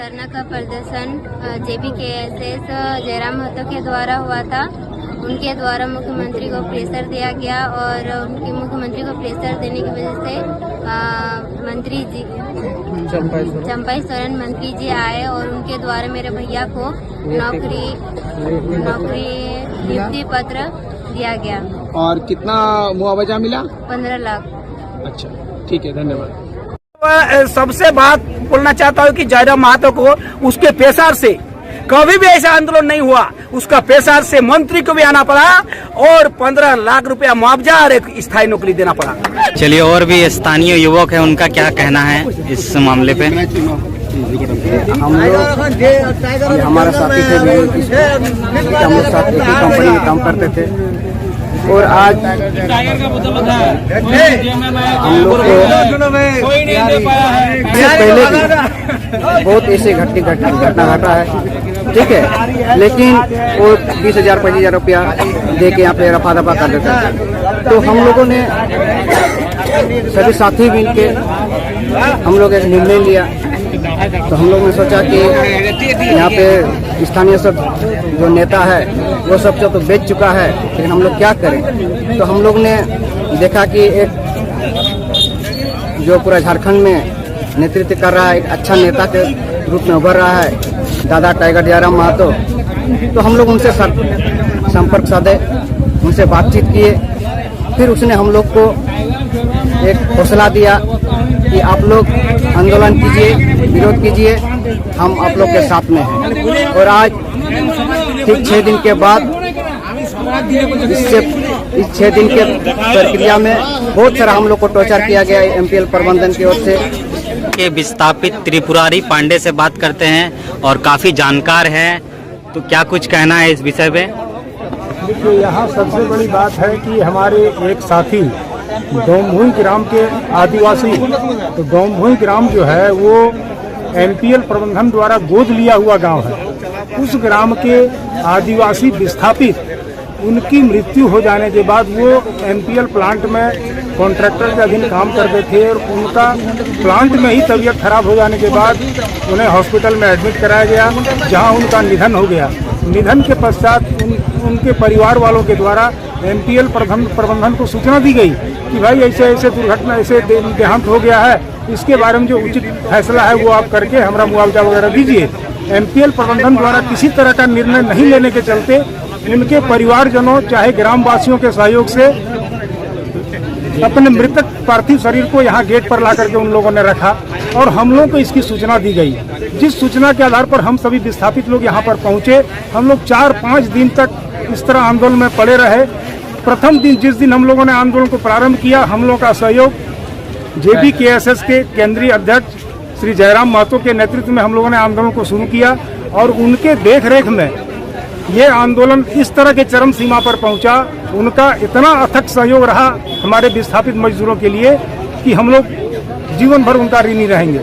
धरना का प्रदर्शन JBKSS जयराम महतो के द्वारा हुआ था। उनके द्वारा मुख्यमंत्री को प्रेशर दिया गया और उनके मुख्यमंत्री को प्रेशर देने की वजह से मंत्री जी चंपाई सोरेन मंत्री जी आए और उनके द्वारा मेरे भैया को नौकरी नियुक्ति पत्र दिया गया। और कितना मुआवजा मिला? 15 लाख। अच्छा, ठीक है, धन्यवाद। सबसे बात बोलना चाहता हूँ कि जयराम महतो को उसके पेशार से कभी भी ऐसा आंदोलन नहीं हुआ, उसका पेशार से मंत्री को भी आना पड़ा और 15 लाख रुपया मुआवजा और एक स्थायी नौकरी देना पड़ा। चलिए, और भी स्थानीय युवक है, उनका क्या कहना है इस मामले पे? हम लोग हमारे साथी थे, हम लोग साथ एक ही कंपनी में काम करते थे और आज हम लोग को पहले भी बहुत ऐसे घटना घटा है, ठीक है, लेकिन वो 20,000 25,000 रुपया दे के यहाँ पे रफा दफा कर देता है। तो हम लोगों ने सभी साथी मिल के हम लोग एक निर्णय लिया। तो हम लोग ने सोचा कि यहाँ पे स्थानीय सब जो नेता है वो सब तो बेच चुका है, लेकिन हम लोग क्या करें। तो हम लोग ने देखा कि एक जो पूरा झारखंड में नेतृत्व कर रहा है, एक अच्छा नेता के रूप में उभर रहा है, दादा टाइगर जयराम महतो। तो हम लोग उनसे संपर्क साधे, उनसे बातचीत किए। फिर उसने हम लोग को एक हौसला दिया कि आप लोग आंदोलन कीजिए, विरोध कीजिए, हम आप लोग के साथ में हैं। और आज ठीक 6 दिन के बाद इस 6 दिन के प्रक्रिया में बहुत सारा हम लोग को टॉर्चर किया गया MPL प्रबंधन की ओर से। के विस्थापित त्रिपुरारी पांडे से बात करते हैं और काफी जानकार हैं, तो क्या कुछ कहना है इस विषय पे? देखिए, यहाँ सबसे बड़ी बात है कि हमारे एक साथी डोमभूई ग्राम के आदिवासी, तो डोमभूई ग्राम जो है वो MPL प्रबंधन द्वारा गोद लिया हुआ गांव है। उस ग्राम के आदिवासी विस्थापित, उनकी मृत्यु हो जाने के बाद वो MPL प्लांट में कॉन्ट्रैक्टर के अधीन काम करते थे और उनका प्लांट में ही तबीयत खराब हो जाने के बाद उन्हें हॉस्पिटल में एडमिट कराया गया, जहां उनका निधन हो गया। निधन के पश्चात उनके परिवार वालों के द्वारा MPL प्रबंधन को सूचना दी गई कि भाई ऐसे ऐसे दुर्घटना, ऐसे देहांत हो गया है, इसके बारे में जो उचित फैसला है वो आप करके हमारा मुआवजा वगैरह दीजिए। MPL प्रबंधन द्वारा किसी तरह का निर्णय नहीं लेने के चलते उनके परिवारजनों चाहे ग्रामवासियों के सहयोग से अपने मृतक पार्थिव शरीर को यहाँ गेट पर ला करके उन लोगों ने रखा और हम लोगों को इसकी सूचना दी गई। जिस सूचना के आधार पर हम सभी विस्थापित लोग यहाँ पर पहुँचे। हम लोग 4-5 दिन तक इस तरह आंदोलन में पड़े रहे। प्रथम दिन जिस दिन हम लोगों ने आंदोलन को प्रारंभ किया, हम लोगों का सहयोग JBKSS के केंद्रीय अध्यक्ष श्री जयराम महतो के नेतृत्व में हम लोगों ने आंदोलन को शुरू किया और उनके देखरेख में ये आंदोलन इस तरह के चरम सीमा पर पहुंचा। उनका इतना अथक सहयोग रहा हमारे विस्थापित मजदूरों के लिए कि हम लोग जीवन भर उनका ऋणी रहेंगे।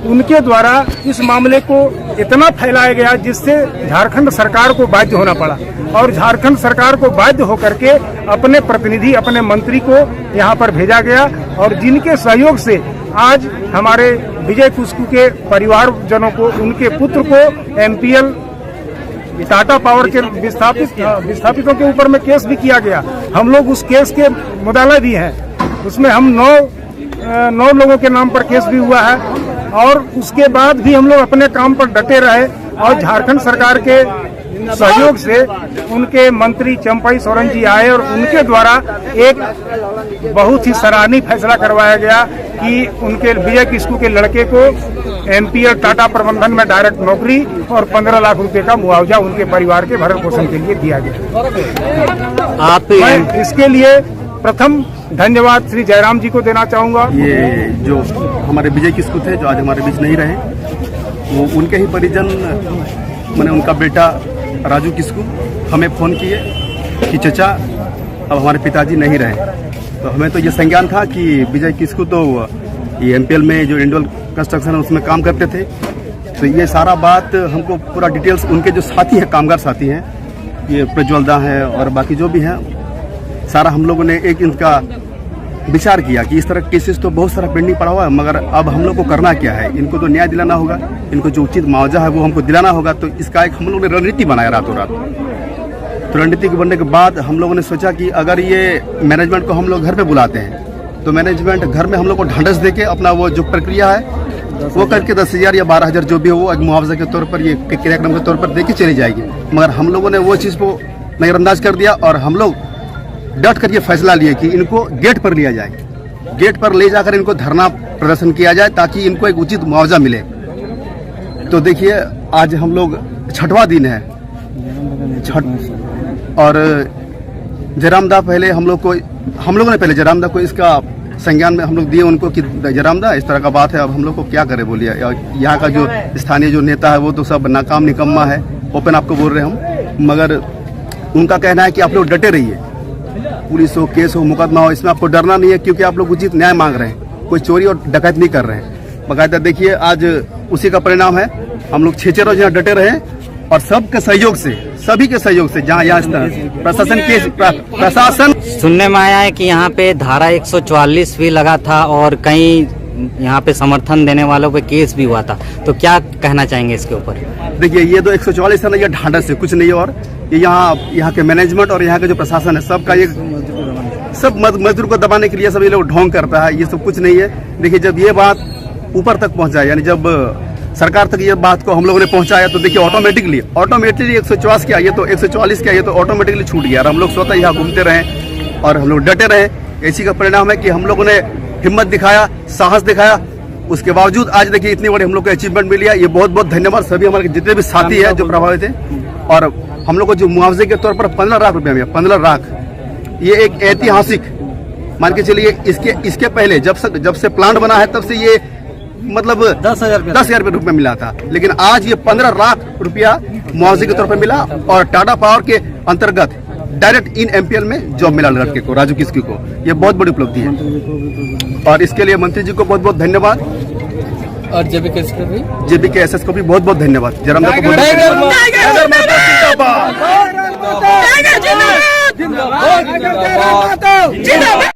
उनके द्वारा इस मामले को इतना फैलाया गया जिससे झारखंड सरकार को बाध्य होना पड़ा और झारखंड सरकार को बाध्य होकर के अपने प्रतिनिधि, अपने मंत्री को यहाँ पर भेजा गया और जिनके सहयोग से आज हमारे विजय कुस्कू के परिवारजनों को, उनके पुत्र को MPL टाटा पावर के विस्थापितों के ऊपर में केस भी किया गया। हम लोग उस केस के मुद्दाले भी हैं, उसमें हम 9 लोगों के नाम पर केस भी हुआ है और उसके बाद भी हम लोग अपने काम पर डटे रहे और झारखंड सरकार के सहयोग से उनके मंत्री चंपाई सोरेन जी आए और उनके द्वारा एक बहुत ही सराहनीय फैसला करवाया गया कि उनके विजय किस्कू के लड़के को MPL टाटा प्रबंधन में डायरेक्ट नौकरी और 15 लाख रुपए का मुआवजा उनके परिवार के भरण पोषण के लिए दिया गया। मैं इसके लिए प्रथम धन्यवाद श्री जयराम जी को देना चाहूँगा। ये जो हमारे विजय किस्कू थे, जो आज हमारे बीच नहीं रहे, वो उनके ही परिजन, मैंने उनका बेटा राजू किस्कू हमें फ़ोन किए कि चचा अब हमारे पिताजी नहीं रहे। तो हमें तो ये संज्ञान था कि विजय किस्कू तो ये MPL में जो इंडोल कंस्ट्रक्शन है उसमें काम करते थे। तो ये सारा बात हमको पूरा डिटेल्स, उनके जो साथी हैं, कामगार साथी हैं, ये प्रज्वलदा है और बाकी जो भी हैं, सारा हम लोगों ने एक इनका विचार किया कि इस तरह केसेस तो बहुत सारा पेंडिंग पड़ा हुआ है, मगर अब हम लोग को करना क्या है, इनको तो न्याय दिलाना होगा, इनको जो उचित मुआवजा है वो हमको दिलाना होगा। तो इसका एक हम लोगों ने रणनीति बनाया रातों रात। तो रणनीति के बनने के बाद हम लोगों ने सोचा कि अगर ये मैनेजमेंट को हम लोग घर पे बुलाते हैं तो मैनेजमेंट घर में हम लोग को ढांढस देके अपना वो जो प्रक्रिया है वो करके 10,000 या 12,000 जो भी हो वो एक मुआवजा के तौर पर, ये क्रियाक्रम के तौर पर देके चली जाएगी। मगर हम लोगों ने वो चीज़ को नज़रअंदाज कर दिया और हम लोग डट कर ये फैसला लिए कि इनको गेट पर लिया जाए, गेट पर ले जाकर इनको धरना प्रदर्शन किया जाए ताकि इनको एक उचित मुआवजा मिले। तो देखिए आज हम लोग 6वां दिन है और जयरामदा पहले हम लोगों ने पहले जयरामदा को इसका संज्ञान में हम लोग दिए उनको कि जयरामदा इस तरह का बात है, अब हम लोग को क्या करें बोलिए। यहाँ का जो स्थानीय जो नेता है वो तो सब नाकाम निकम्मा है, ओपन आपको बोल रहे हम। मगर उनका कहना है कि आप लोग डटे रहिए, पुलिस हो, केस हो, मुकदमा हो, इसमें आपको डरना नहीं है क्योंकि आप लोग उचित न्याय मांग रहे हैं, कोई चोरी और डकैत नहीं कर रहे हैं। बाकायदा देखिए आज उसी का परिणाम है, हम लोग 6 रोज यहाँ डटे रहे और सबके सहयोग से, सभी के सहयोग से, जहाँ यहाँ प्रशासन सुनने में आया है कि यहाँ पे धारा 144 भी लगा था और कई यहाँ पे समर्थन देने वालों पे केस भी हुआ था, तो क्या कहना चाहेंगे इसके ऊपर? देखिए ये तो 144 है ना, ये ढांढस से कुछ नहीं, और ये यहाँ के मैनेजमेंट और यहाँ के जो प्रशासन है सबका ये सब मजदूर को दबाने के लिए सब ये लोग ढोंग करता है, ये सब कुछ नहीं है। देखिए जब ये बात ऊपर तक पहुँचा, यानी जब सरकार तक ये बात को हम लोगों ने पहुंचाया तो देखिए ऑटोमेटिकली 144 क्या, ये तो 144 क्या, ये तो ऑटोमेटिकली छूट गया और हम लोग स्वतः यहाँ घूमते रहे और हम लोग डटे रहे। इसी का परिणाम है कि हम लोगों ने हिम्मत दिखाया, साहस दिखाया, उसके बावजूद आज देखिए इतनी बड़ी हम लोग को अचीवमेंट मिली है। ये बहुत बहुत धन्यवाद सभी हमारे जितने भी साथी हैं जो प्रभावित हैं। और हम लोग को जो मुआवजे के तौर पर 15 लाख रुपया मिला, 15 लाख, ये एक ऐतिहासिक मान के चलिए। इसके पहले जब से प्लांट बना है तब से ये मतलब 10,000 रुपये मिला था, लेकिन आज ये 15 लाख रुपया मुआवजे के तौर पर मिला और टाटा पावर के अंतर्गत डायरेक्ट इन MPL में जॉब मिला लड़के को, राजू किस्कू को। ये बहुत बड़ी उपलब्धि है और इसके लिए मंत्री जी को बहुत बहुत धन्यवाद और JBKSS को भी बहुत बहुत धन्यवाद। जयरामदा को बहुत